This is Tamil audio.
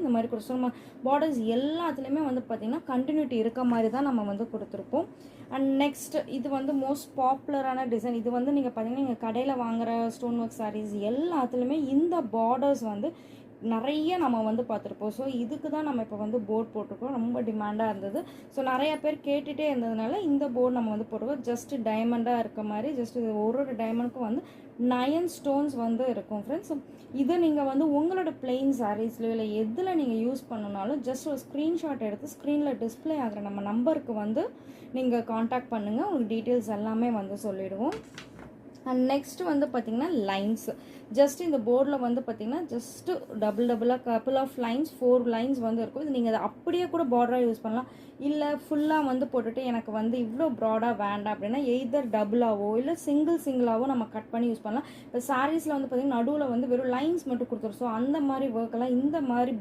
இந்த மாதிரி கொடுத்து நம்ம பார்டர்ஸ் எல்லாத்துலேயுமே வந்து பார்த்திங்கன்னா கண்டினியூட்டி இருக்க மாதிரி தான் நம்ம வந்து கொடுத்துருப்போம். அண்ட் நெக்ஸ்ட் இது வந்து மோஸ்ட் பாப்புலரான டிசைன். இது வந்து நீங்கள் பார்த்தீங்கன்னா நீங்கள் கடையில் வாங்குகிற ஸ்டோன் ஒர்க் சாரீஸ் எல்லாத்துலேயுமே இந்த பார்டர்ஸ் வந்து நிறைய நம்ம வந்து பார்த்துருப்போம். ஸோ இதுக்கு தான் நம்ம இப்போ வந்து போர்ட் போட்டிருக்கோம். ரொம்ப டிமாண்டாக இருந்தது. ஸோ நிறையா பேர் கேட்டுகிட்டே இருந்ததுனால இந்த போர்டு நம்ம வந்து போட்டிருக்கோம். ஜஸ்ட் டைமண்டாக இருக்க மாதிரி ஜஸ்ட் ஒரு டைமண்டுக்கும் வந்து 9 ஸ்டோன்ஸ் வந்து இருக்கும் ஃப்ரெண்ட்ஸ். இது நீங்கள் வந்து உங்களோட பிளெயின் சாரீஸ்லையோ இல்லை எதில் நீங்கள் யூஸ் பண்ணணுனாலும் ஜஸ்ட் ஒரு ஸ்க்ரீன்ஷாட் எடுத்து ஸ்க்ரீனில் டிஸ்பிளே ஆகிற நம்ம நம்பருக்கு வந்து நீங்கள் காண்டாக்ட் பண்ணுங்கள். உங்களுக்கு டீட்டெயில்ஸ் எல்லாமே வந்து சொல்லிவிடுவோம். அண்ட் நெக்ஸ்ட் வந்து பார்த்திங்கன்னா லைன்ஸ். ஜஸ்ட் இந்த போர்டில் வந்து பார்த்திங்கன்னா ஜஸ்ட்டு டபுளாக கப்புள் ஆஃப் லைன்ஸ் 4 லைன்ஸ் வந்து இருக்கும். இது நீங்கள் அதை அப்படியே கூட பார்டராக யூஸ் பண்ணலாம். இல்லை ஃபுல்லாக வந்து போட்டுட்டு எனக்கு வந்து இவ்வளோ ப்ராடாக வேண்டாம் அப்படின்னா எய்தர் டபுளாவோ இல்லை சிங்கிளாவோ நம்ம கட் பண்ணி யூஸ் பண்ணலாம். இப்போ சாரீஸில் வந்து பார்த்திங்கன்னா நடுவில் வந்து வெறும் லைன்ஸ் மட்டும் கொடுத்துரும். ஸோ அந்த மாதிரி ஒர்க்கெல்லாம் இந்த மாதிரி